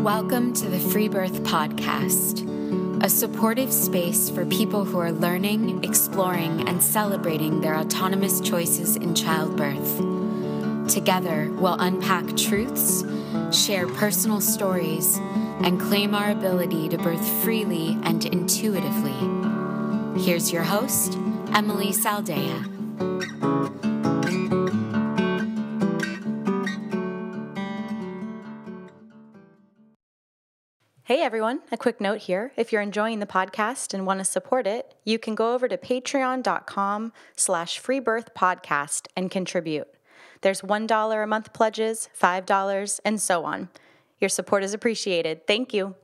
Welcome to the Free Birth Podcast, a supportive space for people who are learning, exploring, and celebrating their autonomous choices in childbirth. Together, we'll unpack truths, share personal stories, and claim our ability to birth freely and intuitively. Here's your host, Emily Saldea. Hey everyone, a quick note here. If you're enjoying the podcast and want to support it, you can go over to patreon.com/freebirthpodcast and contribute. There's $1 a month pledges, $5, and so on. Your support is appreciated. Thank you.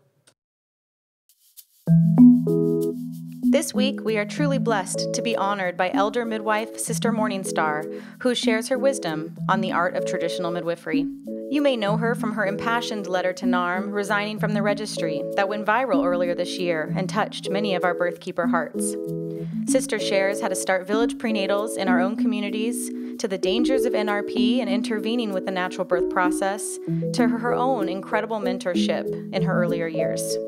This week, we are truly blessed to be honored by Elder Midwife Sister Morningstar, who shares her wisdom on the art of traditional midwifery. You may know her from her impassioned letter to NARM, resigning from the registry, that went viral earlier this year and touched many of our birthkeeper hearts. Sister shares how to start village prenatals in our own communities, to the dangers of NRP and intervening with the natural birth process, to her own incredible mentorship in her earlier years.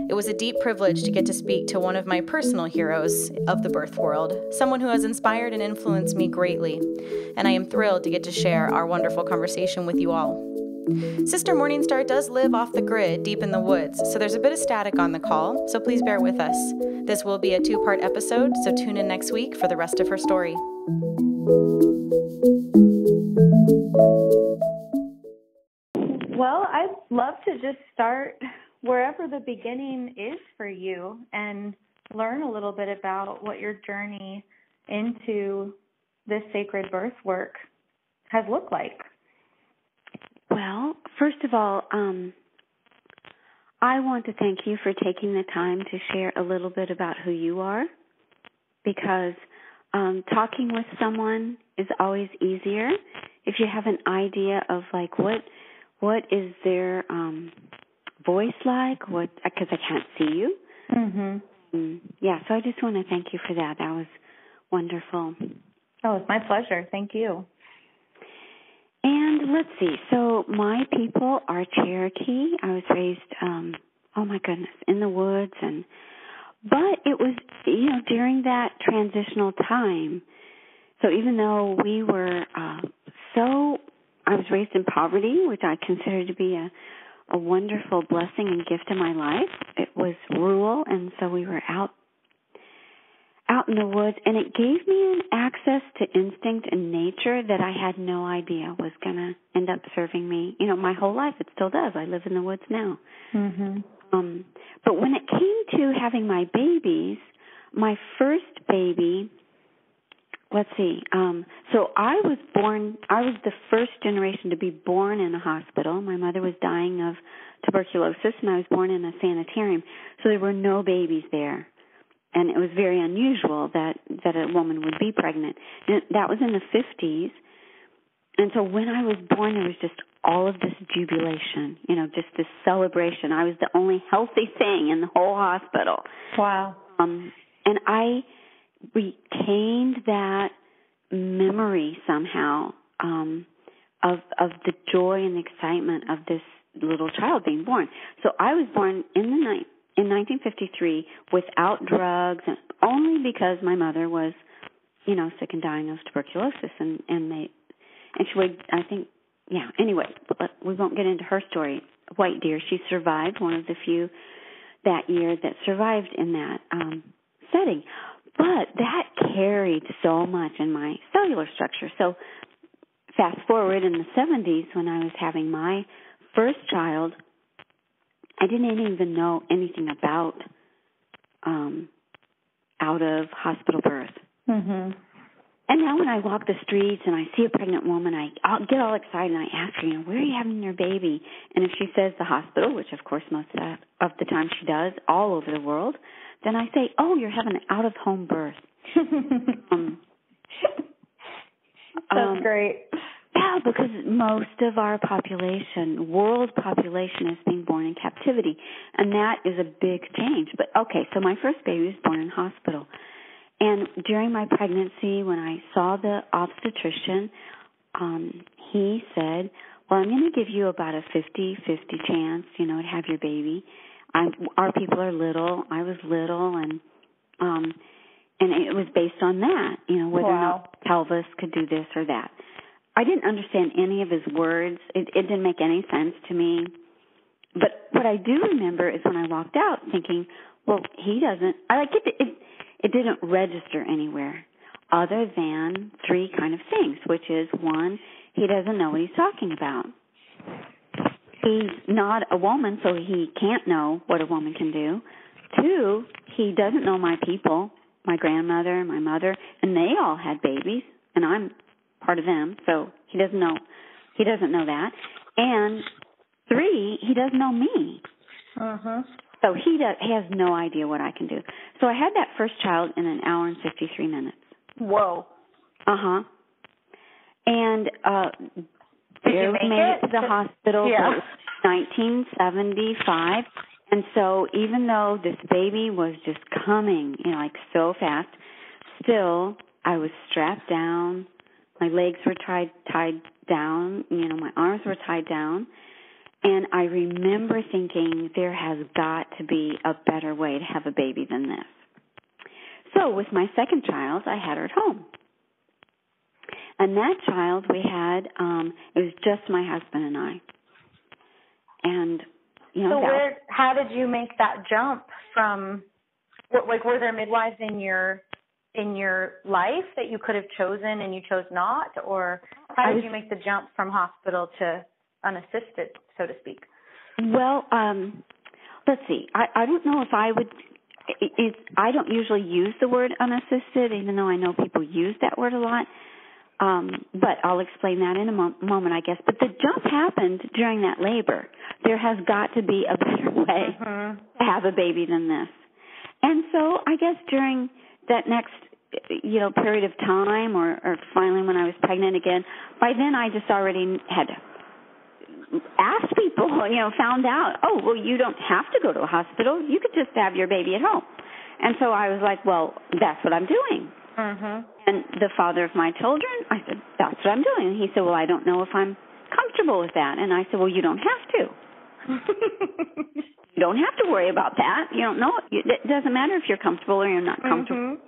It was a deep privilege to get to speak to one of my personal heroes of the birth world, someone who has inspired and influenced me greatly, and I am thrilled to get to share our wonderful conversation with you all. Sister Morningstar does live off the grid deep in the woods, so there's a bit of static on the call, so please bear with us. This will be a 2-part episode, so tune in next week for the rest of her story. Well, I'd love to just start wherever the beginning is for you and learn a little bit about what your journey into this sacred birth work has looked like. Well, first of all, I want to thank you for taking the time to share a little bit about who you are, because talking with someone is always easier if you have an idea of like what is their voice like, because I can't see you. Mm-hmm. Yeah, so I just want to thank you for that. That was wonderful. Oh, it's my pleasure. Thank you. And let's see. So my people are Cherokee. I was raised, in the woods, but it was, during that transitional time. So even though we were I was raised in poverty, which I consider to be a wonderful blessing and gift in my life. It was rural, and so we were out in the woods, and it gave me an access to instinct and nature that I had no idea was going to end up serving me. My whole life, it still does. I live in the woods now. Mm-hmm. But when it came to having my babies, my first baby, so I was the first generation to be born in a hospital. My mother was dying of tuberculosis, and I was born in a sanitarium. So there were no babies there. And it was very unusual that a woman would be pregnant. And that was in the 50s. And so when I was born, there was just all of this jubilation, just this celebration. I was the only healthy thing in the whole hospital. Wow. And I retained that memory somehow of the joy and the excitement of this little child being born. So I was born in 1953 without drugs, and only because my mother was, sick and dying of tuberculosis, and she would, I think, anyway, we won't get into her story. White dear, she survived, one of the few that year that survived in that setting. But that carried so much in my cellular structure. So fast forward in the 70s when I was having my first child, I didn't even know anything about out-of-hospital birth. Mm-hmm. And now when I walk the streets and I see a pregnant woman, I'll get all excited and I ask her, where are you having your baby? And if she says the hospital, which of course most of the time she does all over the world, then I say, oh, you're having an out-of-home birth. That's great. Yeah, because most of our world population is being born in captivity, and that is a big change. But okay, so my first baby was born in hospital. And during my pregnancy, when I saw the obstetrician, he said, well, I'm going to give you about a 50-50 chance, to have your baby. Our people are little. I was little, and it was based on that, whether or not pelvis could do this or that. I didn't understand any of his words. It didn't make any sense to me. But what I do remember is when I walked out thinking, well, he doesn't, it didn't register anywhere other than three kind of things, which is, one, he doesn't know what he's talking about. He's not a woman, so he can't know what a woman can do. Two, he doesn't know my people, my grandmother, my mother, and they all had babies, and I'm part of them, so he doesn't know that. And three, he doesn't know me. Uh-huh. So he has no idea what I can do. So I had that first child in an hour and 53 minutes. Whoa. Uh-huh. And Did you make made it to the hospital. Yeah. 1975. And so even though this baby was just coming, so fast, still I was strapped down. My legs were tied down. My arms were tied down. And I remember thinking there has got to be a better way to have a baby than this. So with my second child, I had her at home. And that child we had, it was just my husband and I. And, how did you make that jump from, were there midwives in your life that you could have chosen and you chose not? Or how did you make the jump from hospital to unassisted, so to speak? Well, let's see. I don't know if I would, I don't usually use the word unassisted, even though I know people use that word a lot. But I'll explain that in a moment, I guess. But the jump happened during that labor. There has got to be a better way to have a baby than this. And so I guess during that next, period of time or finally when I was pregnant again, by then I just already had asked people, found out, oh, well, you don't have to go to a hospital. You could just have your baby at home. And so I was like, well, that's what I'm doing. Mm-hmm. And the father of my children, I said, that's what I'm doing. And he said, well, I don't know if I'm comfortable with that. And I said, well, you don't have to. You don't have to worry about that. You don't know. It doesn't matter if you're comfortable or you're not comfortable. Mm-hmm.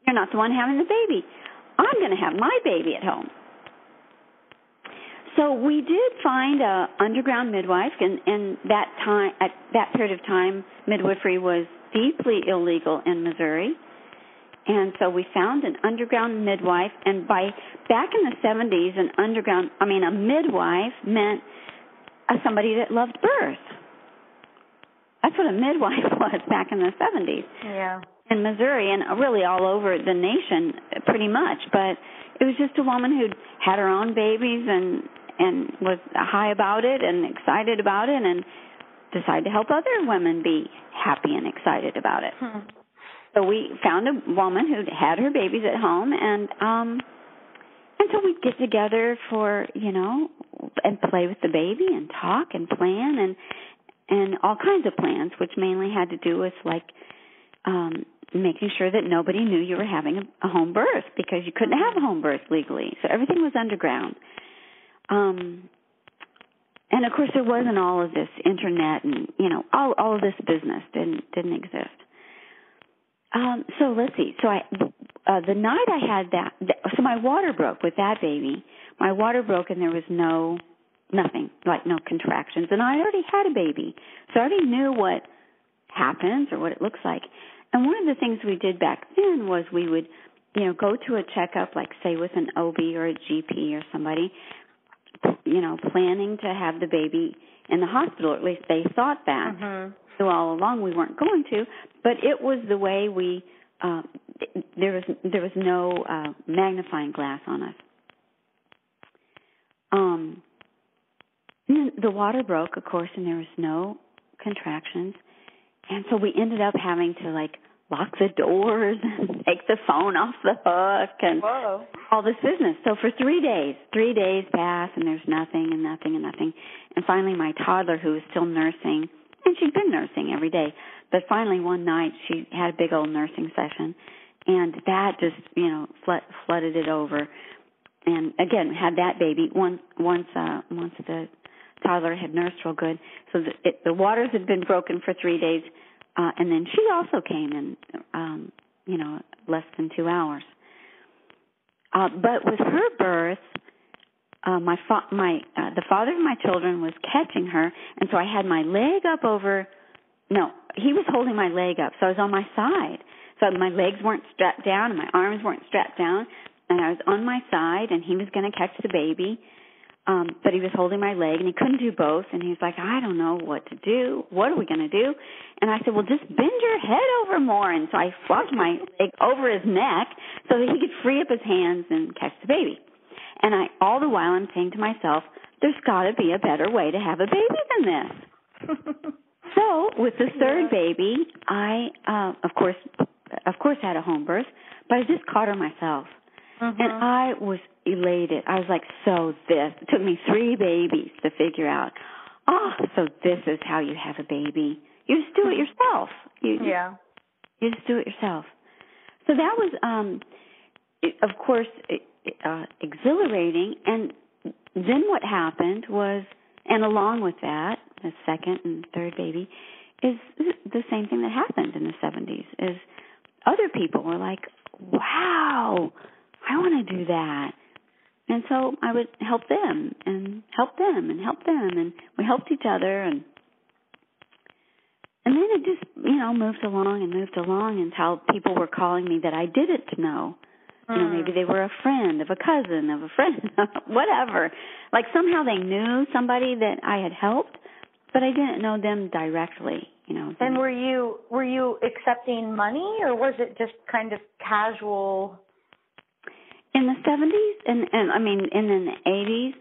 You're not the one having the baby. I'm going to have my baby at home. So we did find a underground midwife, and that time, at that period of time, midwifery was deeply illegal in Missouri. And so we found an underground midwife, and back in the 70s, a midwife meant somebody that loved birth. That's what a midwife was back in the 70s. Yeah. In Missouri and really all over the nation, pretty much. But it was just a woman who'd had her own babies and was high about it and excited about it and decided to help other women be happy and excited about it. So we found a woman who had her babies at home, and so we'd get together for, and play with the baby and talk and plan and all kinds of plans, which mainly had to do with making sure that nobody knew you were having a home birth because you couldn't have a home birth legally. So everything was underground. And of course there wasn't all of this internet and, all of this business didn't exist. So let's see. So the night I had so my water broke with that baby. My water broke and there was nothing, like no contractions. And I already had a baby. So I already knew what happens or what it looks like. And one of the things we did back then was we would, go to a checkup, like say with an OB or a GP or somebody, planning to have the baby in the hospital. At least they thought that. Mm-hmm. So all along we weren't going to, but it was the way we. There was no magnifying glass on us. The water broke, of course, and there was no contractions, and so we ended up having to lock the doors and take the phone off the hook and all this business. So for 3 days passed, and there's nothing and nothing and nothing. And finally my toddler, who was still nursing, and she'd been nursing every day, but finally one night she had a big old nursing session, and that just, flooded it over. and again, had that baby once the toddler had nursed real good. So the waters had been broken for 3 days, and then she also came in, less than 2 hours. But with her birth, the father of my children was catching her, and so I had my leg up over. No, he was holding my leg up, so I was on my side. So my legs weren't strapped down, and my arms weren't strapped down, and I was on my side, and he was going to catch the baby, but he was holding my leg, and he couldn't do both, and he was like, I don't know what to do. What are we going to do? And I said, well, just bend your head over more, and so I flopped my leg over his neck so that he could free up his hands and catch the baby. And all the while I'm saying to myself, there's got to be a better way to have a baby than this. So with the third baby, I, of course, had a home birth, but I just caught her myself. Mm-hmm. And I was elated. I was like, it took me 3 babies to figure out, so this is how you have a baby. You just do it yourself. You just do it yourself. So that was, of course, exhilarating. And then what happened was, and along with that, the second and third baby, is the same thing that happened in the 70s, is other people were like, wow, I want to do that. And so I would help them and help them and help them, and we helped each other. And then it just, moved along until people were calling me that I didn't know. Maybe they were a friend of a cousin of a friend, whatever. Like somehow they knew somebody that I had helped, but I didn't know them directly, And were you accepting money, or was it just kind of casual? In the 70s and in the 80s,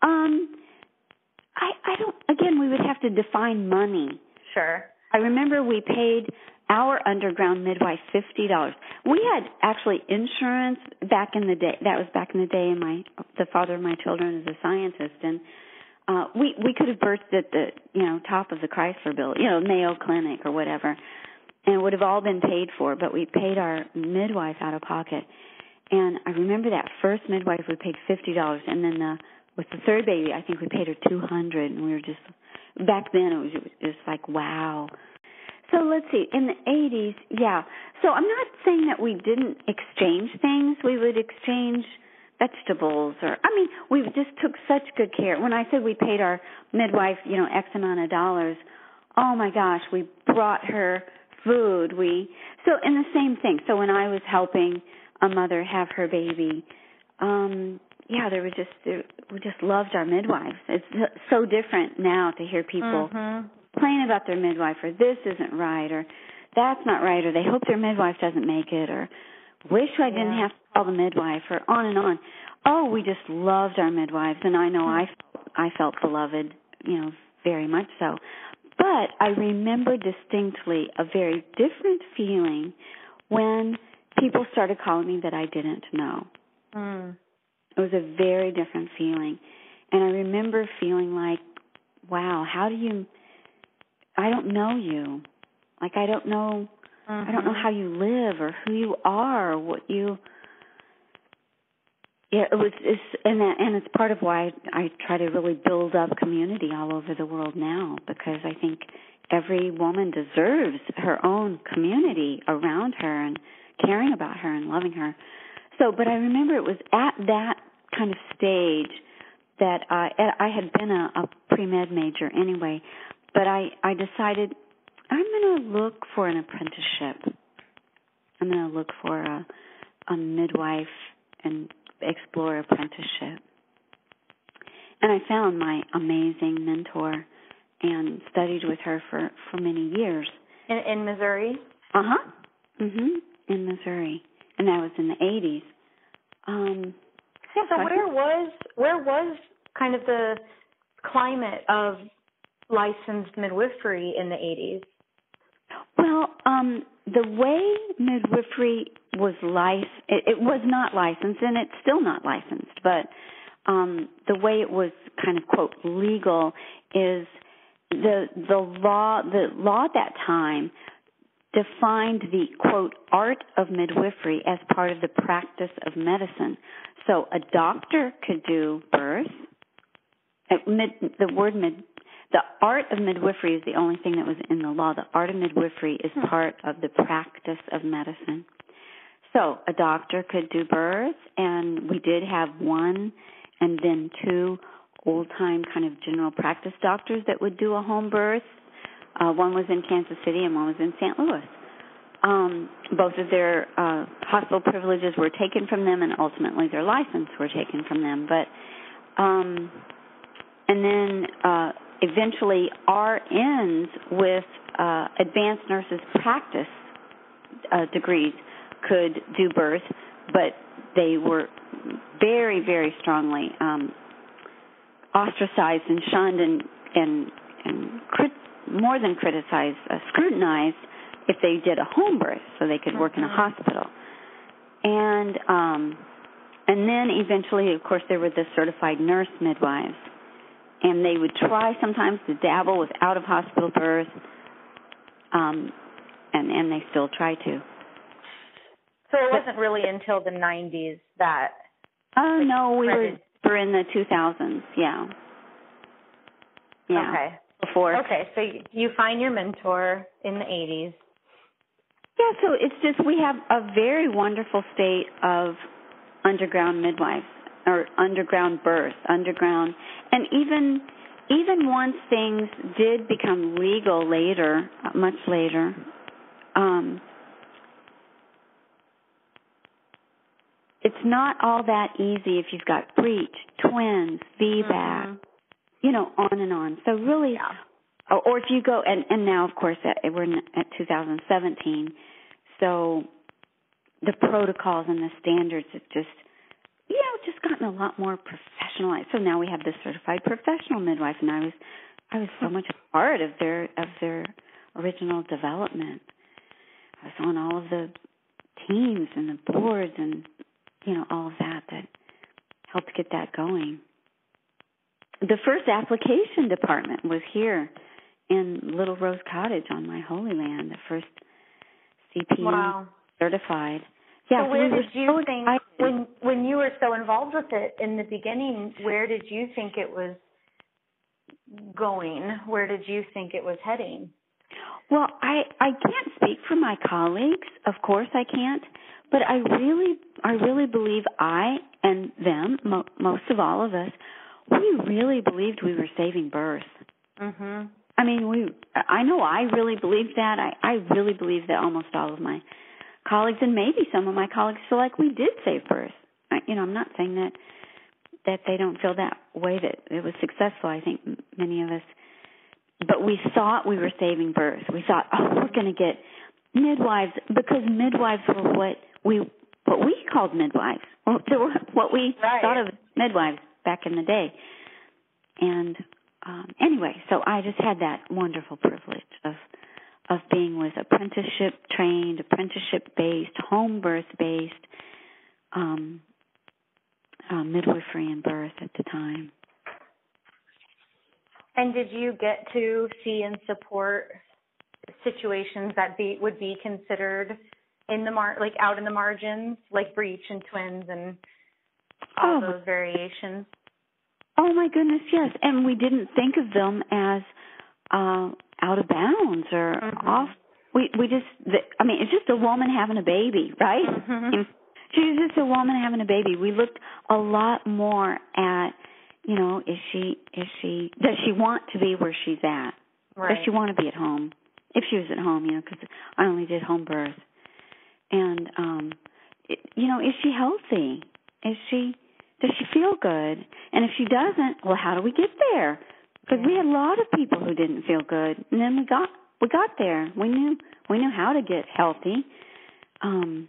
I don't. Again, we would have to define money. Sure. I remember we paid our underground midwife $50. We had actually insurance back in the day. That was back in the day. The father of my children is a scientist, and we could have birthed at the top of the Chrysler Building, Mayo Clinic or whatever, and it would have all been paid for. But we paid our midwife out of pocket. And I remember that first midwife we paid $50, and then with the third baby, I think we paid her $200, and we were just back then it was just like wow. So let's see, in the 80s, yeah. So I'm not saying that we didn't exchange things. We would exchange vegetables, we just took such good care. When I said we paid our midwife, X amount of dollars, oh my gosh, we brought her food. And the same thing. So when I was helping a mother have her baby, we just loved our midwives. It's so different now to hear people complain about their midwife, or this isn't right, or that's not right, or they hope their midwife doesn't make it, or wish I didn't have to call the midwife, or on and on. Oh, we just loved our midwives, and I know I felt beloved, very much so. But I remember distinctly a very different feeling when people started calling me that I didn't know. It was a very different feeling. And I remember feeling like, wow, I don't know you. Like I don't know how you live or who you are or what you. Yeah, and it's part of why I try to really build up community all over the world now, because I think every woman deserves her own community around her and caring about her and loving her. So, but I remember it was at that kind of stage that I had been a pre-med major anyway, but I decided I'm going to look for an apprenticeship. I'm going to look for a midwife and explore apprenticeship. And I found my amazing mentor and studied with her for many years. In Missouri? Uh-huh. In Missouri. And that was in the 80s. So where was kind of the climate of licensed midwifery in the 80s? Well, the way midwifery was it was not licensed, and it's still not licensed, but the way it was kind of, quote, legal is the law at that time defined the, quote, art of midwifery as part of the practice of medicine. So a doctor could do birth. The art of midwifery is the only thing that was in the law. The art of midwifery is part of the practice of medicine. So a doctor could do birth, and we did have one and then two old-time kind of general practice doctors that would do a home birth. One was in Kansas City and one was in St. Louis. Both of their hospital privileges were taken from them, and ultimately their license were taken from them. But and then eventually RNs with advanced nurses practice degrees could do birth, but they were very, very strongly ostracized and shunned and more than criticized, scrutinized if they did a home birth so they could work in a hospital. And then eventually, of course, there were the certified nurse midwives, and they would try sometimes to dabble with out-of-hospital birth, and they still try to. So it wasn't really until the 90s that... Oh, no, we were in the 2000s, yeah. Okay. Before. Okay, so you find your mentor in the 80s. Yeah, so it's just we have a very wonderful state of underground midwives, or underground birth, underground, and even once things did become legal later, much later, it's not all that easy if you've got breech, twins, VBAC, on and on. So really, or if you go, and now, of course, we're at 2017, so the protocols and the standards have just gotten a lot more professionalized. So now we have the certified professional midwife, and I was so much a part of their original development. I was on all of the teams and the boards and all of that helped get that going. The first application department was here in Little Rose Cottage on my Holy Land, the first CPM certified. Yeah, so where did you think, when you were so involved with it in the beginning, where did you think it was going? Where did you think it was heading? Well, I can't speak for my colleagues. Of course I can't. But I really believe I and them, most of all of us, we really believed we were saving birth. Mm-hmm. I mean, I know I really believed that. I really believe that almost all of my colleagues, and maybe some of my colleagues, feel like we did save birth. I'm not saying that they don't feel that way, that it was successful. I think many of us. But we thought we were saving birth. We thought, we're going to get midwives, because midwives were what we called midwives. They were what we thought of as midwives back in the day. And anyway, so I just had that wonderful privilege of being with apprenticeship-trained, apprenticeship-based, home birth-based midwifery and birth at the time. And did you get to see and support situations that would be considered in the out in the margins, like breech and twins and all those variations? Oh my goodness, yes. And we didn't think of them as out of bounds or off. We just, it's just a woman having a baby, right? Mm-hmm. She's just a woman having a baby. We looked a lot more at, does she want to be where she's at? Right. Does she want to be at home? If she was at home, because I only did home birth. And, is she healthy? Does she feel good? And if she doesn't, well, how do we get there? Because we had a lot of people who didn't feel good, and then we got there. We knew how to get healthy. And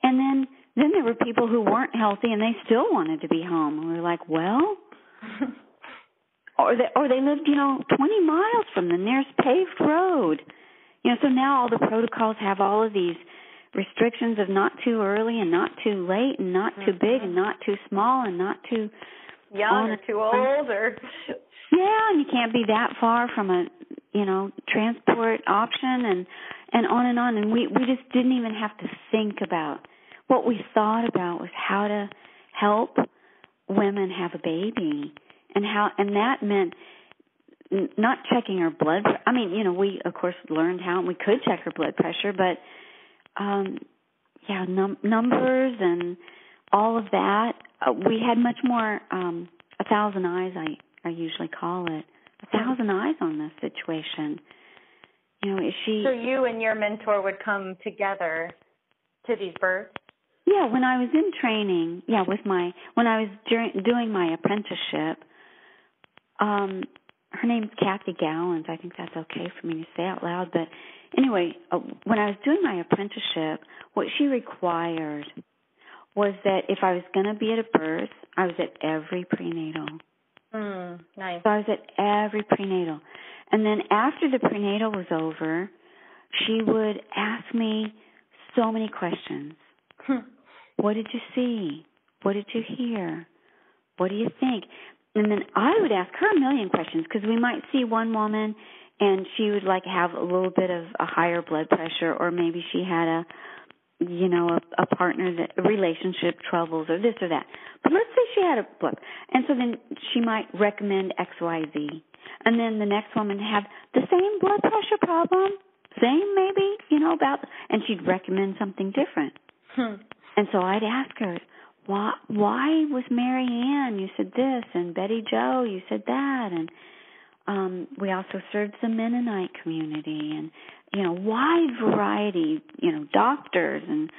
then there were people who weren't healthy and they still wanted to be home. And we were like, well, or they lived, 20 miles from the nearest paved road. So now all the protocols have all of these restrictions of not too early and not too late and not too big and not too small and not too young or too old or and you can't be that far from a transport option and on and on. And we just didn't even have to think about. What we thought about was how help women have a baby, and that meant not checking her blood. I mean, we of course learned how we could check her blood pressure, but numbers and all of that. We had much more 1,000 eyes. I usually call it 1,000 eyes on this situation. Is she? So you and your mentor would come together to these births? Yeah, when I was in training, when I was doing my apprenticeship, her name's Kathy Gallons. I think that's okay for me to say out loud. But anyway, when I was doing my apprenticeship, what she required was that if I was going to be at a birth, I was at every prenatal. Nice. So I was at every prenatal. And then after the prenatal was over, she would ask me so many questions. What did you see? What did you hear? What do you think? And then I would ask her a million questions, because we might see one woman and she would have a little bit of a higher blood pressure, or maybe she had a partner that relationship troubles or this or that. But let's say she had a blood, and so then she might recommend XYZ. And then the next woman have the same blood pressure problem, same maybe, and she'd recommend something different. And so I'd ask her, why was Mary Ann, you said this, and Betty Jo, you said that, and we also served the Mennonite community, and, wide variety, doctors and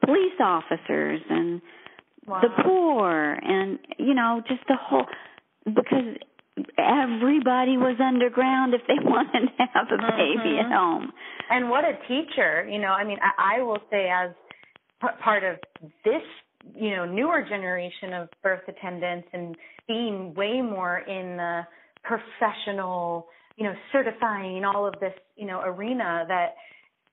police officers and the poor, and, just the whole, because everybody was underground if they wanted to have a baby at home. And what a teacher, I will say, as part of this, newer generation of birth attendants, and being way more in the professional, certifying all of this, arena, that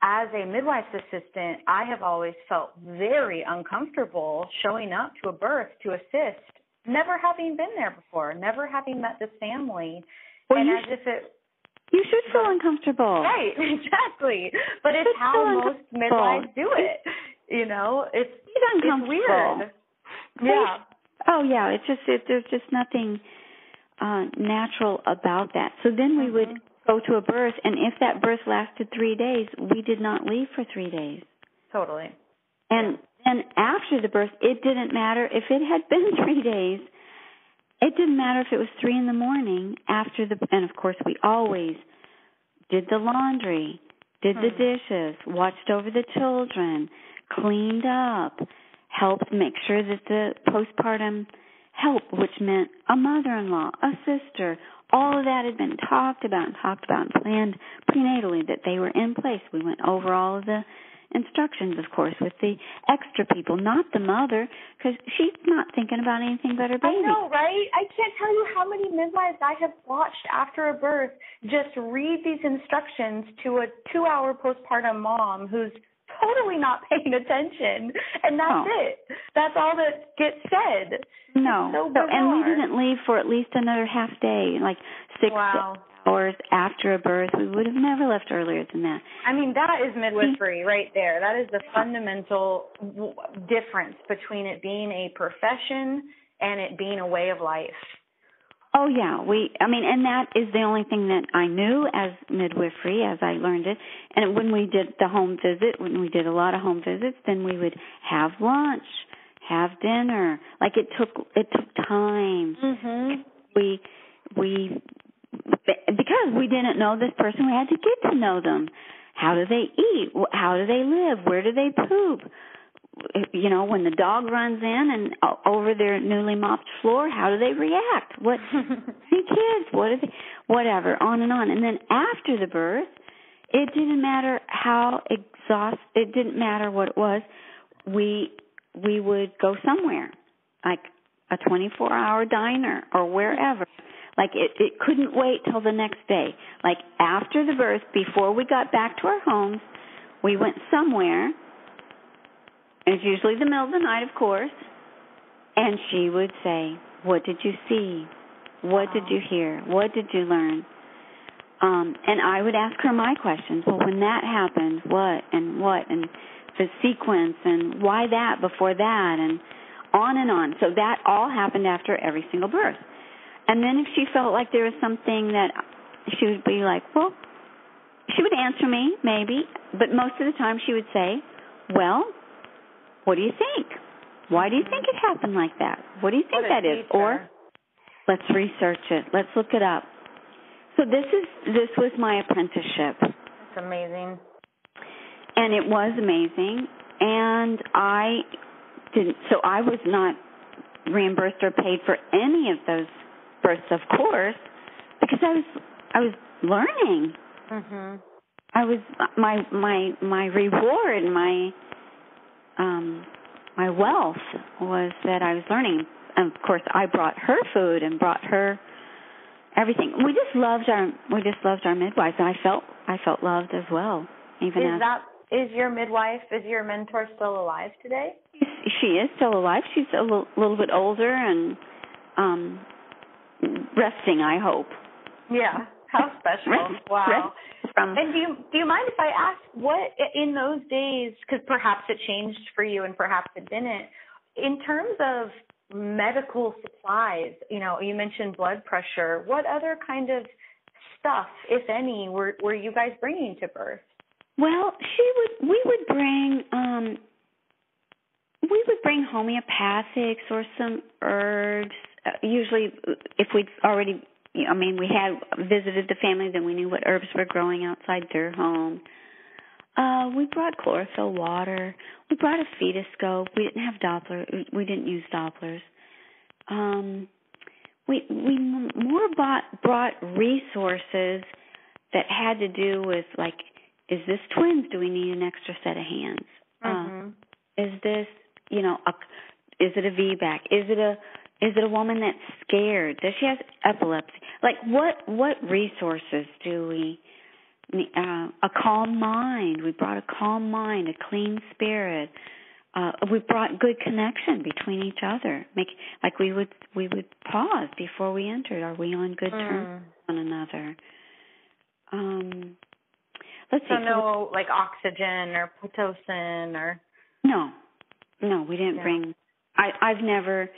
as a midwife's assistant, I have always felt very uncomfortable showing up to a birth to assist, never having been there before, never having met this family. Well, and you should feel uncomfortable. Right, exactly. But it's how most midwives do it. It's weird. Yeah. Oh, yeah. There's just nothing natural about that. So then we would go to a birth, and if that birth lasted 3 days, we did not leave for 3 days. Totally. And then after the birth, it didn't matter if it had been 3 days. It didn't matter if it was 3 a.m. after and of course we always did the laundry, did the dishes, watched over the children, cleaned up, helped make sure that the postpartum help, which meant a mother-in-law, a sister, all of that had been talked about and planned prenatally, that they were in place. We went over all of the instructions, of course, with the extra people, not the mother, because she's not thinking about anything but her baby. I know, right? I can't tell you how many midwives I have watched after a birth just read these instructions to a 2-hour postpartum mom who's totally not paying attention, and that's it. That's all that gets said. No. So and we didn't leave for at least another half day, like 6 hours after a birth. We would have never left earlier than that. I mean, that is midwifery right there. That is the fundamental difference between it being a profession and it being a way of life. Oh, yeah. And that is the only thing that I knew as midwifery, as I learned it. And when we did the home visit, when we did a lot of home visits, then we would have lunch, have dinner. Like it took time. Because we didn't know this person, we had to get to know them. How do they eat? How do they live? Where do they poop? When the dog runs in and over their newly mopped floor, how do they react? What kids? What are they? Whatever, on and on. And then after the birth, it didn't matter how exhausted. It didn't matter what it was. We would go somewhere, like a 24-hour diner or wherever. Like it couldn't wait till the next day. Like after the birth, before we got back to our homes, we went somewhere. It's usually the middle of the night, of course. And she would say, what did you see? What did you hear? What did you learn? And I would ask her my questions. Well, when that happened, what, and the sequence, and why that before that, and on and on. So that all happened after every single birth. And then if she felt like there was something that she would be like, well, she would answer me, maybe, but most of the time she would say, well, what do you think? Why do you think it happened like that? What do you think that is? Or let's research it. Let's look it up. So this was my apprenticeship. That's amazing. And it was amazing. And I was not reimbursed or paid for any of those births, of course, because I was learning. Mm-hmm. I was my reward, my wealth was that I was learning. And of course, I brought her food and brought her everything. We just loved our midwives, and I felt loved as well. Is your midwife, is your mentor still alive today? She is still alive. She's a little bit older and resting, I hope. Yeah. How special. Wow. And do you mind if I ask what in those days, because perhaps it changed for you and perhaps it didn't, in terms of medical supplies, you mentioned blood pressure, what other kind of stuff, if any, were you guys bringing to birth? Well, we would bring homeopathics or some herbs. Usually, if we'd already, we had visited the family, then we knew what herbs were growing outside their home. We brought chlorophyll water. We brought a fetoscope. We didn't have Doppler. We didn't use Dopplers. We more brought resources that had to do with, like, is this twins? Do we need an extra set of hands? Mm-hmm. Is this, is it a VBAC? Is it a woman that's scared? Does she have epilepsy? Like, what resources do we need? A calm mind. We brought a calm mind, a clean spirit. We brought good connection between each other. We would pause before we entered. Are we on good terms with one another? Let's see. So no, like oxygen or Pitocin or... No, we didn't bring... I've never...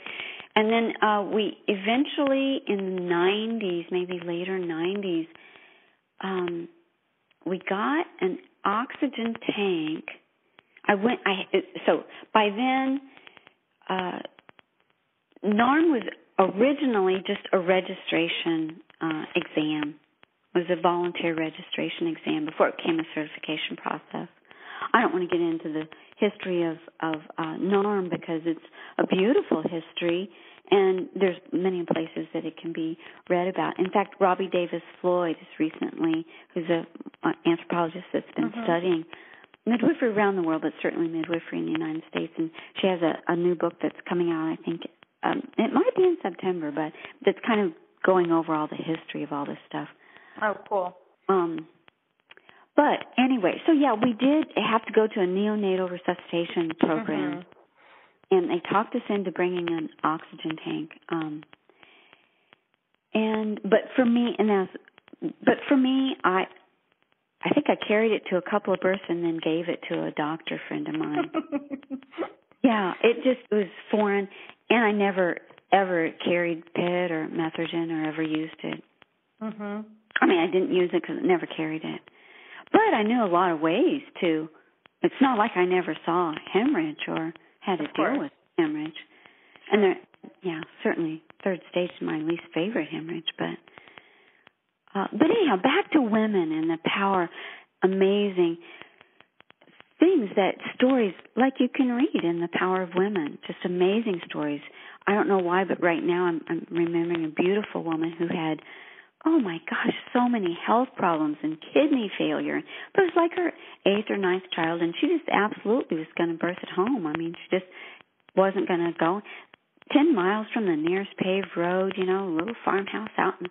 And then we eventually, in the 90s, maybe later 90s, we got an oxygen tank. So by then, NARM was originally just a registration exam. It was a volunteer registration exam before it became a certification process. I don't want to get into the history of NARM because it's a beautiful history, and there's many places that it can be read about. In fact, Robbie Davis Floyd is recently, who's an anthropologist that's been studying midwifery around the world, but certainly midwifery in the United States, and she has a new book that's coming out, I think, it might be in September, but that's kind of going over all the history of all this stuff. Oh, cool. But anyway, so yeah, we did have to go to a neonatal resuscitation program, and they talked us into bringing an oxygen tank. But for me, I think I carried it to a couple of births and then gave it to a doctor friend of mine. Yeah, it was foreign, and I never ever carried PED or Methergen or ever used it. I didn't use it because I never carried it. But I knew a lot of ways to. It's not like I never saw hemorrhage or had to deal with hemorrhage. And certainly third stage is my least favorite hemorrhage. But anyhow, back to women and the power, amazing things, stories like you can read in The Power of Women, just amazing stories. I don't know why, but right now I'm remembering a beautiful woman who had, oh my gosh, so many health problems and kidney failure. But it was like her 8th or 9th child, and she just absolutely was going to birth at home. She just wasn't going to go 10 miles from the nearest paved road, a little farmhouse out in the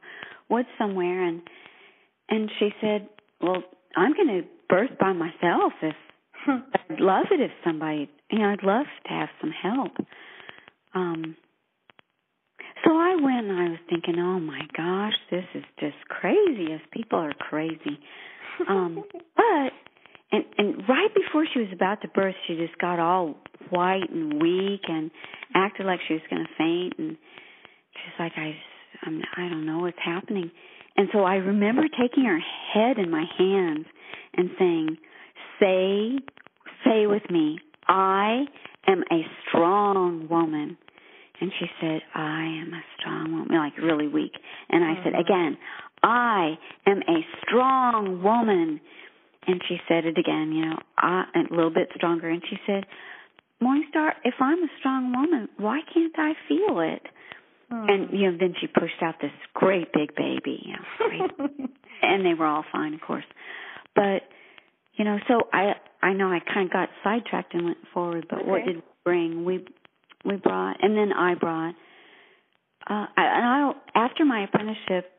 woods somewhere. And she said, well, I'm going to birth by myself. I'd love it if somebody, I'd love to have some help. So I went and I was thinking, oh my gosh, this is just crazy, as people are crazy. But right before she was about to birth, she just got all white and weak and acted like she was going to faint. And she's like, I don't know what's happening. And so I remember taking her head in my hands and saying, say with me, I am a strong woman. And she said, I am a strong woman, like really weak. And I said, again, I am a strong woman. And she said it again, a little bit stronger. And she said, Morningstar, if I'm a strong woman, why can't I feel it? And, then she pushed out this great big baby, and they were all fine, of course. But, so I know I kind of got sidetracked and went forward, but what did we bring? We brought, and then I brought, after my apprenticeship,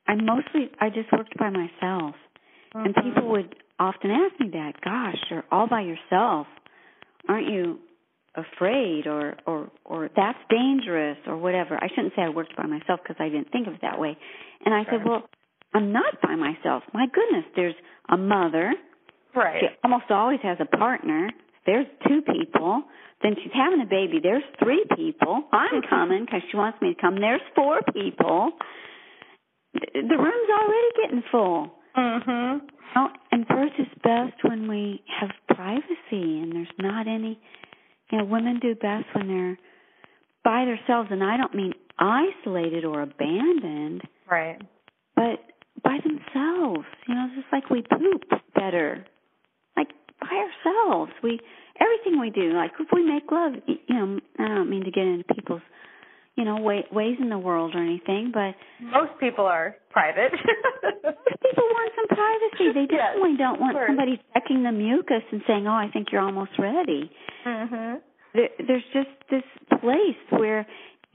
I just worked by myself. And people would often ask me that, gosh, you're all by yourself. Aren't you afraid or that's dangerous or whatever? I shouldn't say I worked by myself because I didn't think of it that way. And I said, well, I'm not by myself. My goodness, there's a mother. Right. She almost always has a partner. There's 2 people. Then she's having a baby. There's 3 people. I'm coming because she wants me to come. There's 4 people. The room's already getting full. Mm-hmm. Oh, and birth is best when we have privacy and there's not any, women do best when they're by themselves. And I don't mean isolated or abandoned. Right. But by themselves. Just like we poop better. Like by ourselves. Everything we do, like if we make love, I don't mean to get into people's, ways in the world or anything, but most people are private. Most people want some privacy. They definitely don't want somebody checking the mucus and saying, oh, I think you're almost ready. Mm-hmm. There's just this place where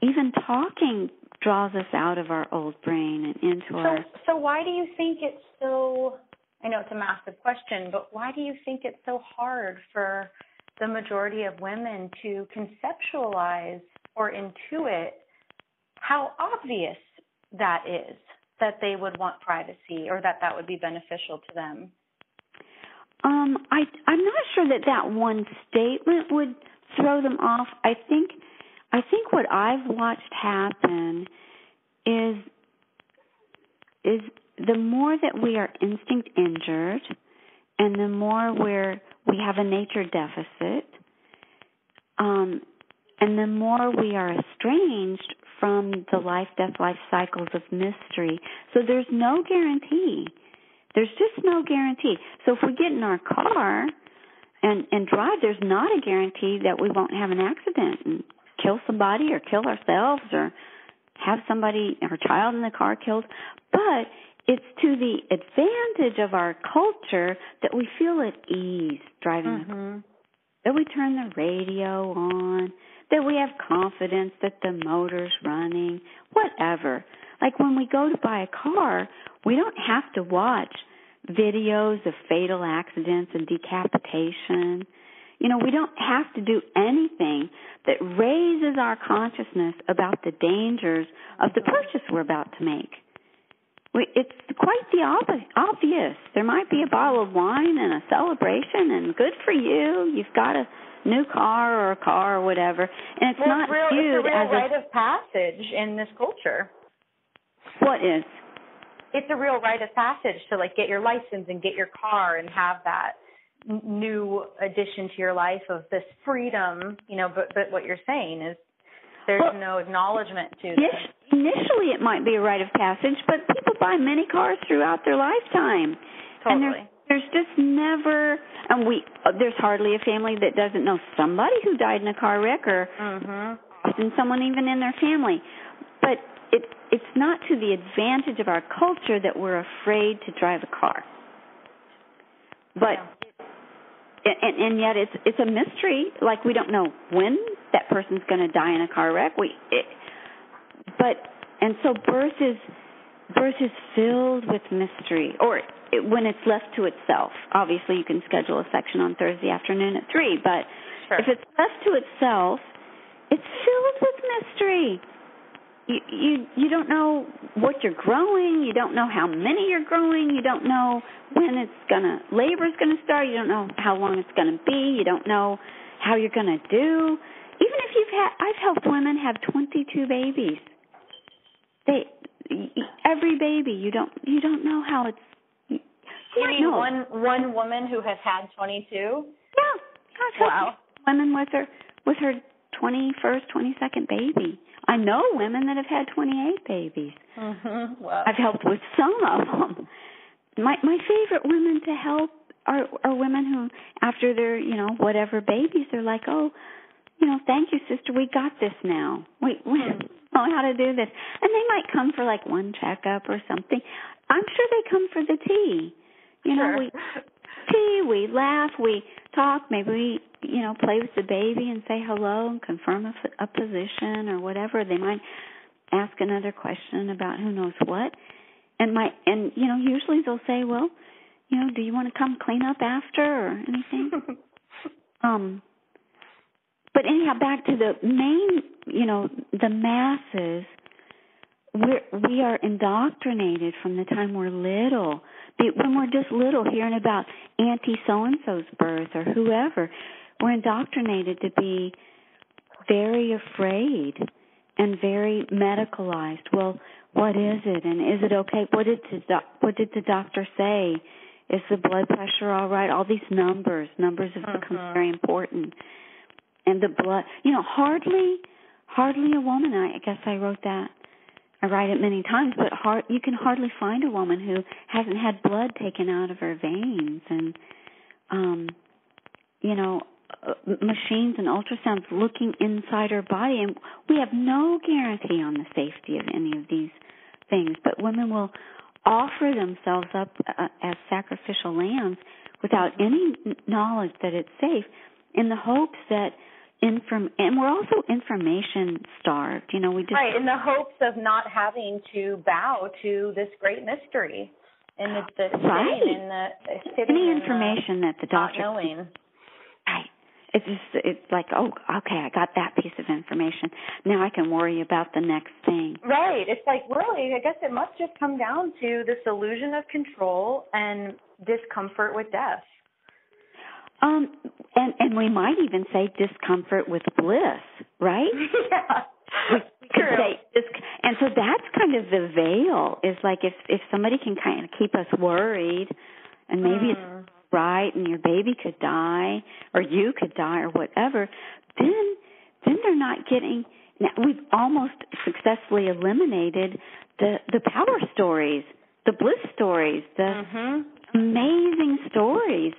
even talking draws us out of our old brain and into our... So why do you think it's so... I know it's a massive question, but why do you think it's so hard for the majority of women to conceptualize or intuit how obvious that is, that they would want privacy or that would be beneficial to them? I'm not sure that one statement would throw them off. I think what I've watched happen is the more that we are instinct injured and the more we have a nature deficit, and the more we are estranged from the life-death life cycles of mystery. So there's no guarantee. There's just no guarantee. So if we get in our car and drive, there's not a guarantee that we won't have an accident and kill somebody or kill ourselves or have somebody, our child in the car killed. But it's to the advantage of our culture that we feel at ease driving the car, that we turn the radio on, that we have confidence that the motor's running, whatever. Like when we go to buy a car, we don't have to watch videos of fatal accidents and decapitation. We don't have to do anything that raises our consciousness about the dangers of the purchase we're about to make. It's quite the obvious. There might be a bottle of wine and a celebration, and good for you. You've got a new car or a car or whatever, and it's not viewed as a rite of passage in this culture. What is? It's a real rite of passage to get your license and get your car and have that new addition to your life of this freedom. But what you're saying is there's no acknowledgement to this. Initially, it might be a rite of passage, but people buy many cars throughout their lifetime. Totally. And there's just never, there's hardly a family that doesn't know somebody who died in a car wreck or often someone even in their family. But it's not to the advantage of our culture that we're afraid to drive a car. But and yet it's a mystery. Like we don't know when that person's going to die in a car wreck. So birth is filled with mystery, or when it's left to itself. Obviously, you can schedule a section on Thursday afternoon at 3, but if it's left to itself, it's filled with mystery. You don't know what you're growing. You don't know how many you're growing. You don't know when labor's going to start. You don't know how long it's going to be. You don't know how you're going to do. Even if I've helped women have 22 babies. Every baby, you don't know how it's. You mean one woman who has had 22? Yeah. Wow. Women with her 21st, 22nd baby. I know women that have had 28 babies. Mm-hmm. Wow. I've helped with some of them. My favorite women to help are women who, after their, whatever babies, they're like, oh, thank you, sister, we got this now. We know how to do this. And they might come for like one checkup or something. I'm sure they come for the tea. Sure. We laugh, we talk, maybe we, play with the baby and say hello and confirm a position or whatever. They might ask another question about who knows what. And usually they'll say, well, do you want to come clean up after or anything? But anyhow, back to the main, the masses, we are indoctrinated from the time we're little. When we're just little, hearing about Auntie so-and-so's birth or whoever, we're indoctrinated to be very afraid and very medicalized. Well, what is it, and is it okay? What did the doctor say? Is the blood pressure all right? All these numbers have become very important. And the blood, hardly a woman. I guess I wrote that. I write it many times, but you can hardly find a woman who hasn't had blood taken out of her veins, and machines and ultrasounds looking inside her body, and we have no guarantee on the safety of any of these things. But women will offer themselves up as sacrificial lambs without any knowledge that it's safe, in the hopes that and we're also information starved. We just right, in the hopes of not having to bow to this great mystery and the right. sitting in the sitting any in information that the doctor not knowing. Right. It's like, oh, okay, I got that piece of information. Now I can worry about the next thing. Right. It's like, really, I guess it must just come down to this illusion of control and discomfort with death. And we might even say discomfort with bliss, right? Yeah. We could say and so that's kind of the veil, is like if somebody can kind of keep us worried, and maybe it's right, and your baby could die, or you could die, or whatever, then they're not getting. Now, we've almost successfully eliminated the power stories, the bliss stories, the amazing stories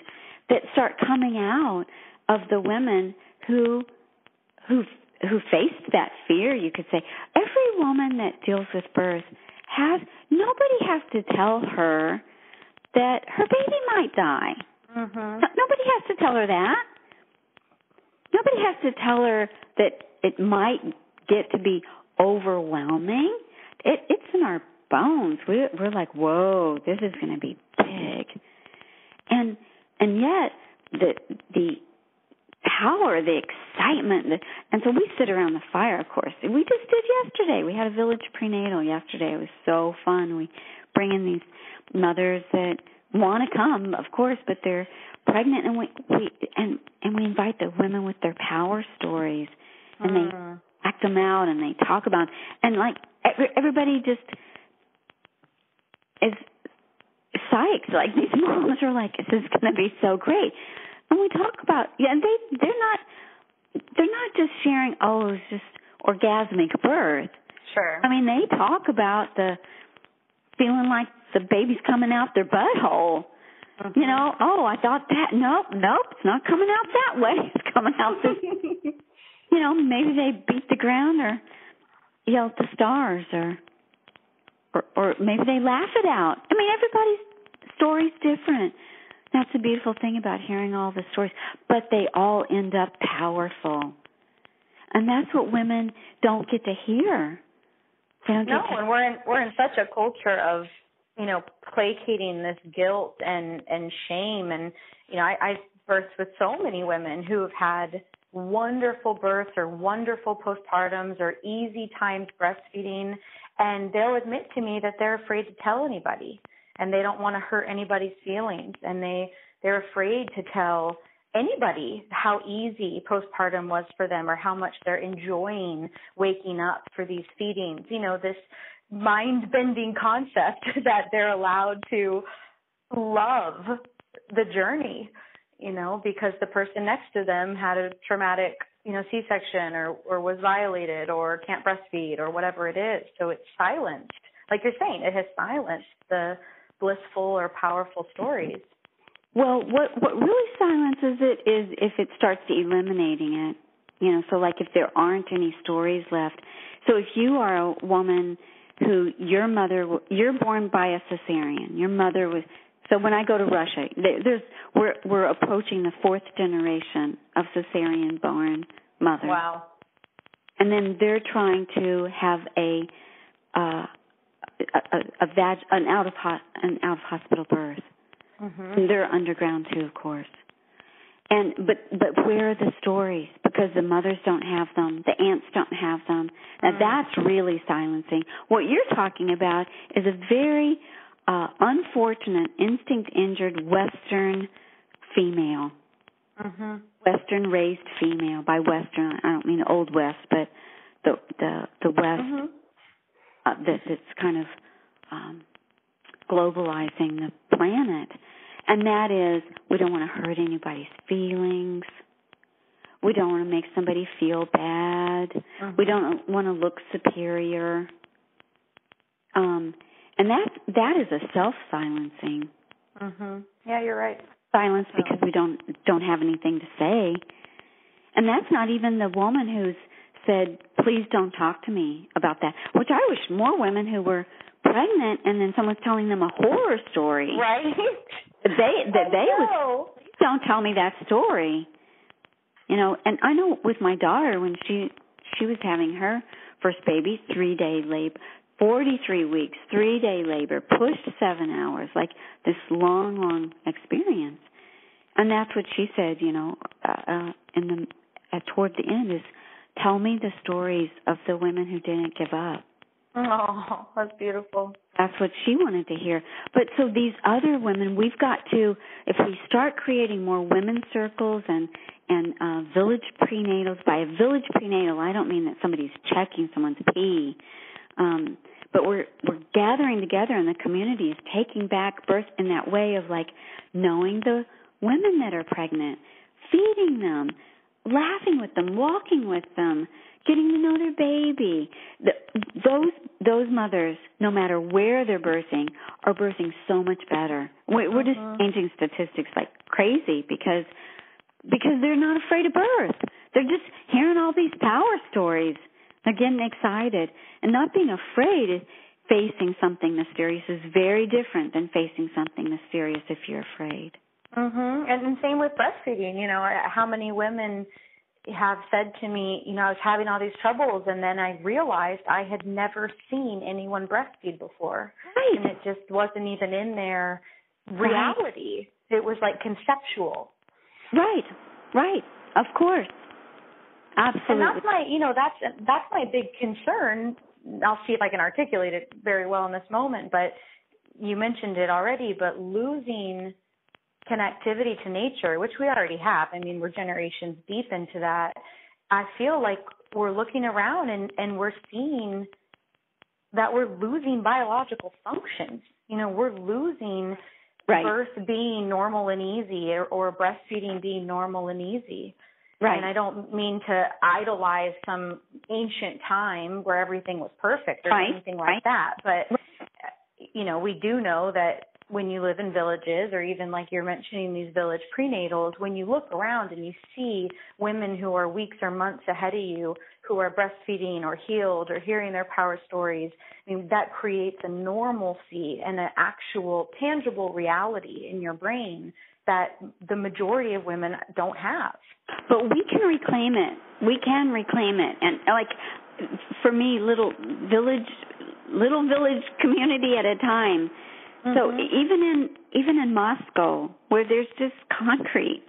that start coming out of the women who faced that fear. You could say every woman that deals with birth nobody has to tell her that her baby might die. Nobody has to tell her that. Nobody has to tell her that it might get to be overwhelming. It's in our bones. We're like, whoa, this is going to be big. And yet the power, the excitement, and so we sit around the fire, of course. We just did yesterday. We had a village prenatal yesterday. It was so fun. We bring in these mothers that want to come, of course, but they're pregnant, and we invite the women with their power stories, and they act them out, and they talk about, and like everybody just is psyched. Like these moms are like, this is going to be so great, and we talk about and they're not just sharing, oh, it's just orgasmic birth. Sure. I mean, they talk about the feeling like the baby's coming out their butthole. Oh, I thought that. Nope, it's not coming out that way. It's coming out this, maybe they beat the ground or yell at the stars or maybe they laugh it out. I mean, everybody's story's different. That's the beautiful thing about hearing all the stories. But they all end up powerful. And that's what women don't get to hear. And we're in such a culture of, placating this guilt and shame. And, I've birthed with so many women who have had wonderful births or wonderful postpartums or easy times breastfeeding, and they'll admit to me that they're afraid to tell anybody, and they don't want to hurt anybody's feelings, and they're afraid to tell anybody how easy postpartum was for them or how much they're enjoying waking up for these feedings. You know, this mind-bending concept that they're allowed to love the journey, you know, because the person next to them had a traumatic, you know, C-section or was violated or can't breastfeed or whatever it is. So it's silenced. Like you're saying, it has silenced the blissful or powerful stories. Well, what really silences it is if it starts eliminating it. You know, so like if there aren't any stories left. So if you are a woman who you're born by a cesarean, your mother was. So when I go to Russia, we're approaching the 4th generation of cesarean-born mothers. Wow. And then they're trying to have an out of hospital birth. Mm-hmm. And they're underground too, of course. But where are the stories? Because the mothers don't have them, the aunts don't have them. Now that's really silencing. What you're talking about is a very unfortunate, instinct-injured Western female, Western-raised female. By Western, I don't mean Old West, but the West that's kind of globalizing the planet. And that is, we don't want to hurt anybody's feelings. We don't want to make somebody feel bad. We don't want to look superior. And that is a self-silencing. Yeah, you're right. Silence because we don't have anything to say. And that's not even the woman who's said, please don't talk to me about that, which I wish more women who were pregnant and then someone's telling them a horror story. Right. They would, please don't tell me that story. You know, and I know with my daughter when she was having her first baby, 3-day labor, 43 weeks, 3-day labor, pushed 7 hours, like this long experience. And that's what she said, you know, toward the end is, tell me the stories of the women who didn't give up. Oh, that's beautiful. That's what she wanted to hear. But so these other women, we've got to, if we start creating more women's circles and village prenatals, by a village prenatal, I don't mean that somebody's checking someone's pee, but we're gathering together in the communities, taking back birth in that way of like knowing the women that are pregnant, feeding them, laughing with them, walking with them, getting to know their baby. Those mothers, no matter where they're birthing, are birthing so much better. We're just changing statistics like crazy because they're not afraid of birth. They're just hearing all these power stories. They're getting excited. And not being afraid of facing something mysterious is very different than facing something mysterious if you're afraid. And same with breastfeeding. You know, how many women have said to me, you know, I was having all these troubles, and then I realized I had never seen anyone breastfeed before. Right. And it just wasn't even in their reality. It was like conceptual. Right. Of course. Absolutely. And that's my big concern. I'll see if I can articulate it very well in this moment, but you mentioned it already, but losing connectivity to nature, which we already have. I mean, we're generations deep into that. I feel like we're looking around and we're seeing that we're losing biological functions. You know, we're losing birth being normal and easy or breastfeeding being normal and easy. Right. And I don't mean to idolize some ancient time where everything was perfect or anything like that. But, you know, we do know that when you live in villages, or even like you're mentioning these village prenatals, when you look around and you see women who are weeks or months ahead of you who are breastfeeding or healed or hearing their power stories, I mean, that creates a normalcy and an actual tangible reality in your brain that the majority of women don't have. But we can reclaim it. And like for me, little village community at a time. So even in Moscow, where there's just concrete,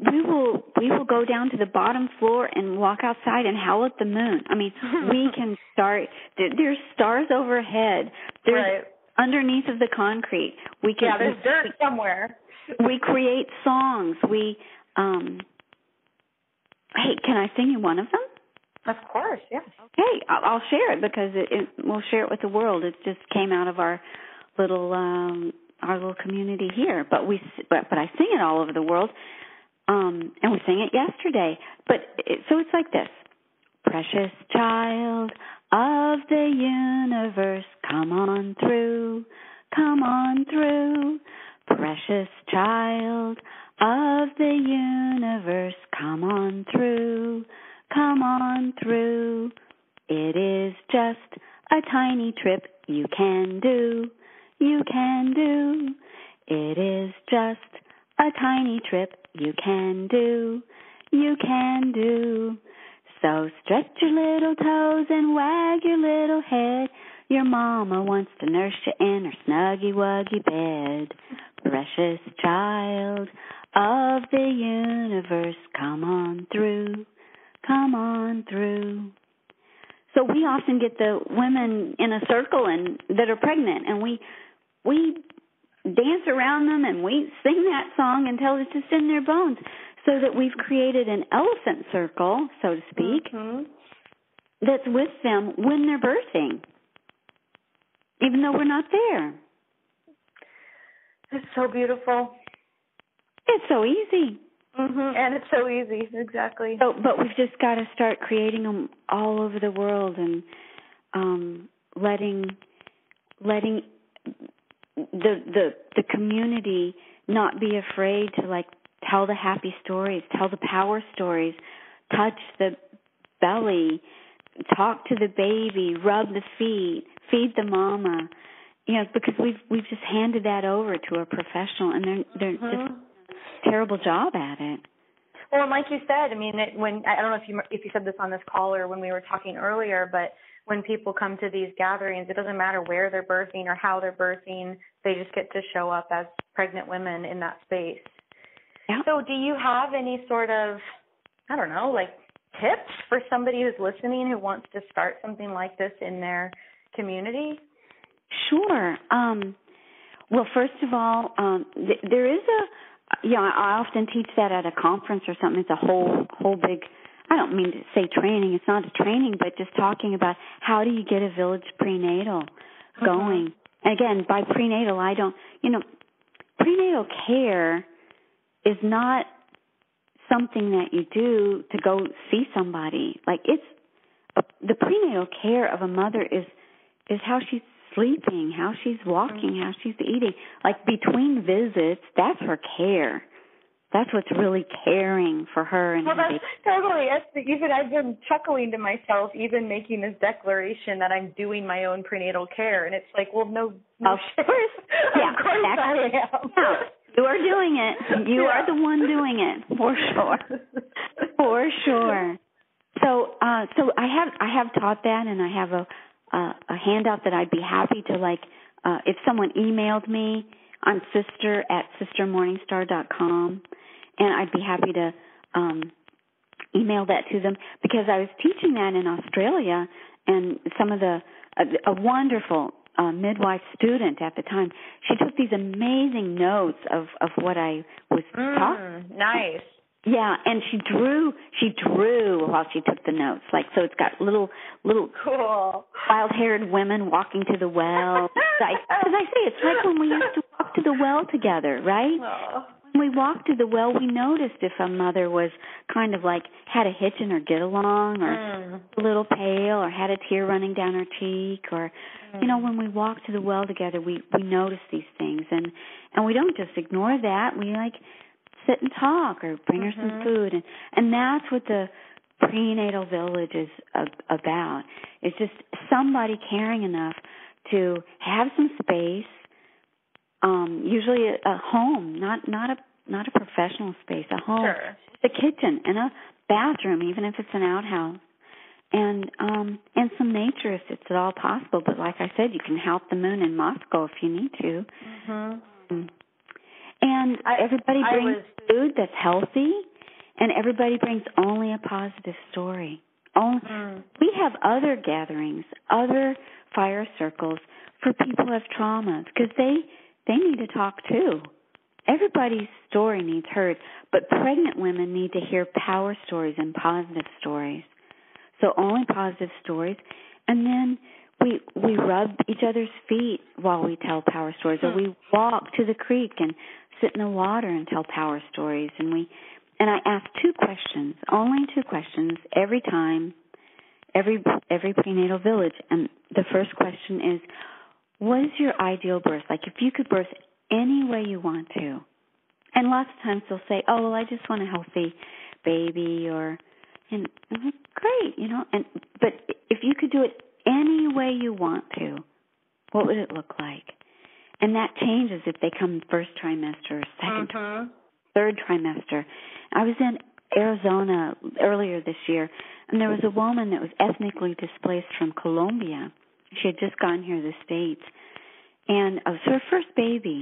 we will go down to the bottom floor and walk outside and howl at the moon. I mean, we can start. There's stars overhead. There's underneath of the concrete. We can. Yeah, there's dirt somewhere. We create songs. We Hey, can I sing you one of them? Of course, yes. Okay, I'll share it because we'll share it with the world. It just came out of our little community here, but I sing it all over the world, and we sang it yesterday. So it's like this: precious child of the universe, come on through, come on through. Precious child of the universe, come on through, come on through. It is just a tiny trip you can do, you can do. It is just a tiny trip you can do, you can do. So stretch your little toes and wag your little head. Your mama wants to nurse you in her snuggy-wuggy bed. Precious child of the universe, come on through, come on through. So we often get the women in a circle and that are pregnant, and we dance around them and we sing that song until it's just in their bones, so that we've created an elephant circle, so to speak, that's with them when they're birthing, even though we're not there. It's so beautiful. It's so easy. And it's so easy, exactly. But we've just got to start creating them all over the world and letting the community not be afraid to, like, tell the happy stories, tell the power stories, touch the belly, talk to the baby, rub the feet, feed the mama. You know, because we've just handed that over to a professional, and they're just a terrible job at it. Well, and like you said, I mean, when I don't know if you said this on this call or when we were talking earlier, but when people come to these gatherings, it doesn't matter where they're birthing or how they're birthing; they just get to show up as pregnant women in that space. Yeah. So, do you have any sort of, I don't know, like tips for somebody who's listening who wants to start something like this in their community? Sure. Well, first of all, there is I often teach that at a conference or something. It's a whole big, I don't mean to say training. It's not a training, but just talking about how do you get a village prenatal going. And again, by prenatal, prenatal care is not something that you do to go see somebody. Like, it's the prenatal care of a mother is how she's sleeping, how she's walking, how she's eating. Like, between visits, that's her care. That's what's really caring for her. And that's totally. Even I've been chuckling to myself, even making this declaration that I'm doing my own prenatal care, and it's like, well, no of shit. Course, yeah, of course I am. Yeah, you are doing it. You are the one doing it, for sure, for sure. So I have taught that, and I have a handout that I'd be happy to, like, if someone emailed me, I'm sister@sistermorningstar.com, and I'd be happy to email that to them, because I was teaching that in Australia, and some of a wonderful midwife student at the time, she took these amazing notes of what I was talking. Nice. Yeah, and she drew while she took the notes. Like, so it's got little cool wild-haired women walking to the well. Because I say it's like when we used to walk to the well together, right? Oh. When we walked to the well, we noticed if a mother was kind of like had a hitch in her get-along, or a little pale, or had a tear running down her cheek, or when we walk to the well together, we notice these things, and we don't just ignore that. We sit and talk, or bring her some food, and that's what the prenatal village is about. It's just somebody caring enough to have some space, usually a home, not a professional space, a home, the kitchen and a bathroom, even if it's an outhouse, and some nature if it's at all possible. But like I said, you can help the moon in Moscow if you need to. And everybody brings food that's healthy, and everybody brings only a positive story. We have other gatherings, other fire circles for people who have trauma, because they need to talk too. everybody's story needs heard, but pregnant women need to hear power stories and positive stories. So only positive stories. And then we rub each other's feet while we tell power stories, or we walk to the creek and sit in the water and tell power stories. And I ask 2 questions, only 2 questions every time, every prenatal village. And the first question is, what is your ideal birth? Like, if you could birth any way you want to. And lots of times they'll say, oh, well, I just want a healthy baby, and I'm like, great, but if you could do it any way you want to, what would it look like? And that changes if they come first trimester or second, third trimester. I was in Arizona earlier this year, and there was a woman that was ethnically displaced from Colombia. She had just gotten here to the States, and it was her first baby.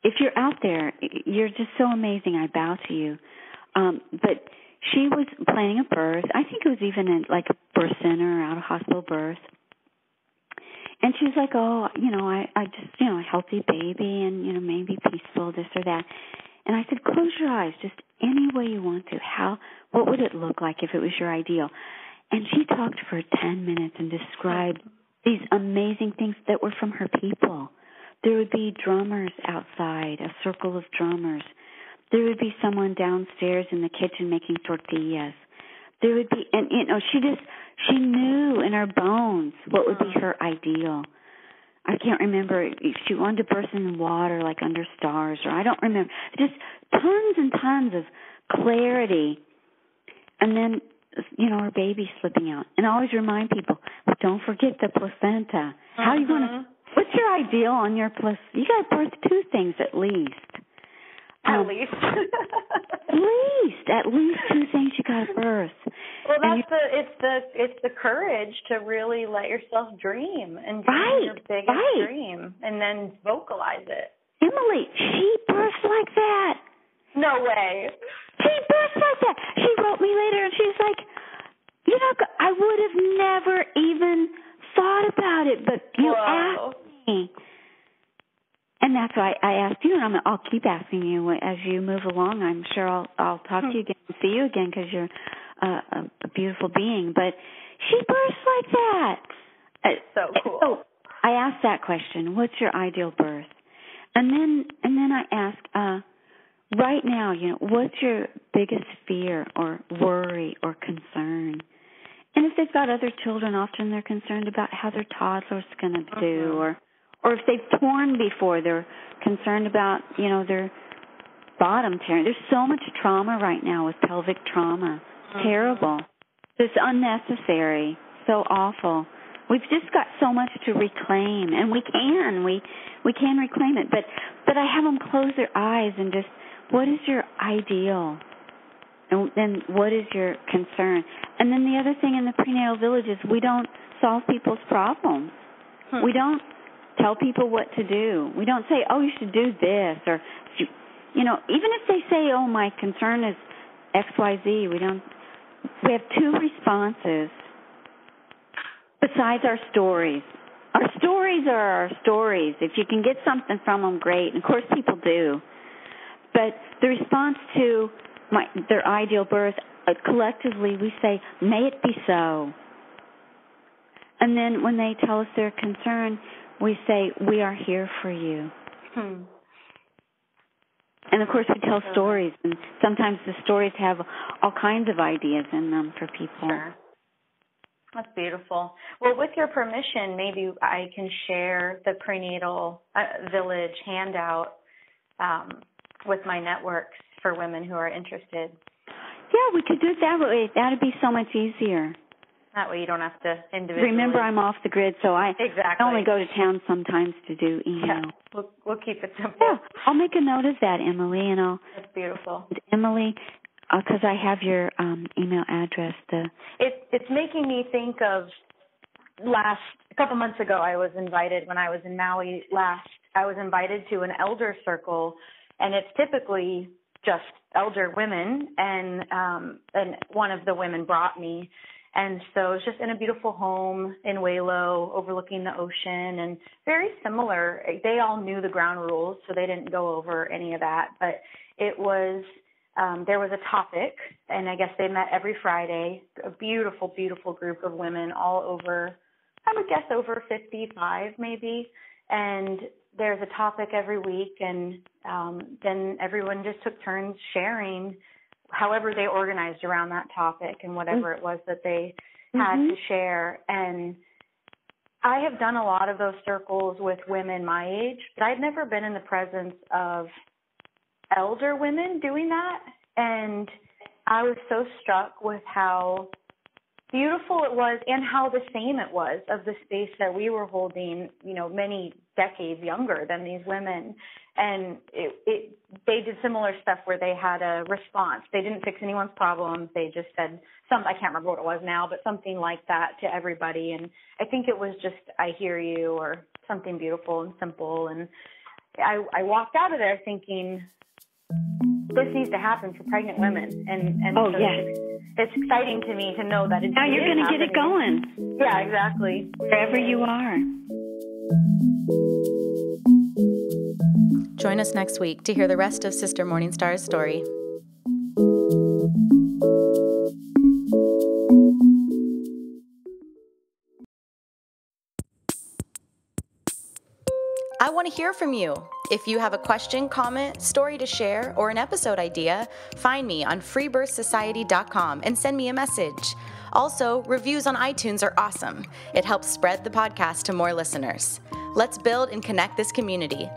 If you're out there, you're just so amazing. I bow to you. But she was planning a birth. I think it was even in like a birth center, out of hospital birth. And she was like, oh, I just, a healthy baby and, maybe peaceful, this or that. And I said, close your eyes, just any way you want to. What would it look like if it was your ideal? And she talked for 10 minutes and described these amazing things that were from her people. There would be drummers outside, a circle of drummers. There would be someone downstairs in the kitchen making tortillas. There would be, and she knew in her bones what would be her ideal. I can't remember if she wanted to birth in water, like under stars, or I don't remember. Just tons and tons of clarity. And then, her baby slipping out. And I always remind people, don't forget the placenta. How are you going to, what's your ideal on your placenta? You got to birth 2 things at least. At least. At least 2 things you got to birth. Well, it's the courage to really let yourself dream and dream your biggest dream, and then vocalize it. Emily, she birthed like that. No way. She birthed like that. She wrote me later, and she was like, I would have never even thought about it, but you asked me. And that's why I asked you, and I'll keep asking you as you move along. I'm sure I'll talk to you again and see you again because you're a beautiful being. But she births like that. So cool. So I asked that question, what's your ideal birth? And then I ask, right now, what's your biggest fear or worry or concern? And if they've got other children, often they're concerned about how their toddler's going to do, or if they've torn before, they're concerned about, their bottom tearing. There's so much trauma right now with pelvic trauma. Terrible. It's unnecessary. So awful. We've just got so much to reclaim, and we can reclaim it. But I have them close their eyes and just, what is your ideal? And then what is your concern? And then the other thing in the prenatal village is we don't solve people's problems. We don't tell people what to do. We don't say, oh, you should do this, or, even if they say, oh, my concern is XYZ, we have 2 responses besides our stories. Our stories are our stories. If you can get something from them, great. And, of course, people do. But the response to their ideal birth, collectively we say, may it be so. And then when they tell us their concern, we say, we are here for you. And, of course, we tell stories, and sometimes the stories have all kinds of ideas in them for people. Sure. That's beautiful. Well, with your permission, maybe I can share the prenatal village handout with my networks for women who are interested. Yeah, we could do it that way. That would be so much easier. That way you don't have to individually. Remember, I'm off the grid, so I only go to town sometimes to do email. Yeah, we'll keep it simple. Yeah, I'll make a note of that, Emily, and That's beautiful. Emily, because I have your email address. It's making me think of a couple months ago. I was invited when I was in Maui last. I was invited to an elder circle, and it's typically just elder women, and one of the women brought me. And so it's just in a beautiful home in Waylo overlooking the ocean, and very similar. They all knew the ground rules, so they didn't go over any of that. But it was, there was a topic, and I guess they met every Friday, a beautiful, beautiful group of women all over, I would guess over 55 maybe. And there's a topic every week, and then everyone just took turns sharing however they organized around that topic and whatever it was that they had to share. And I have done a lot of those circles with women my age, but I'd never been in the presence of elder women doing that. And I was so struck with how beautiful it was and how the same it was of the space that we were holding, you know, many decades younger than these women. And they did similar stuff where they had a response. They didn't fix anyone's problems. They just said I can't remember what it was now, but something like that to everybody. And I think it was just, I hear you, or something beautiful and simple. And I walked out of there thinking, this needs to happen for pregnant women. And oh, so yes. It's exciting to me to know that it's now you're going to get it going. Yeah, exactly. Wherever you are. Join us next week to hear the rest of Sister Morningstar's story. I want to hear from you. If you have a question, comment, story to share, or an episode idea, find me on freebirthsociety.com and send me a message. Also, reviews on iTunes are awesome. It helps spread the podcast to more listeners. Let's build and connect this community.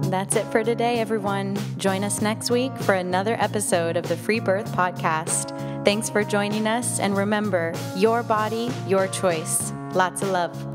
That's it for today, everyone. Join us next week for another episode of the Free Birth Podcast. Thanks for joining us, and remember, your body, your choice. Lots of love.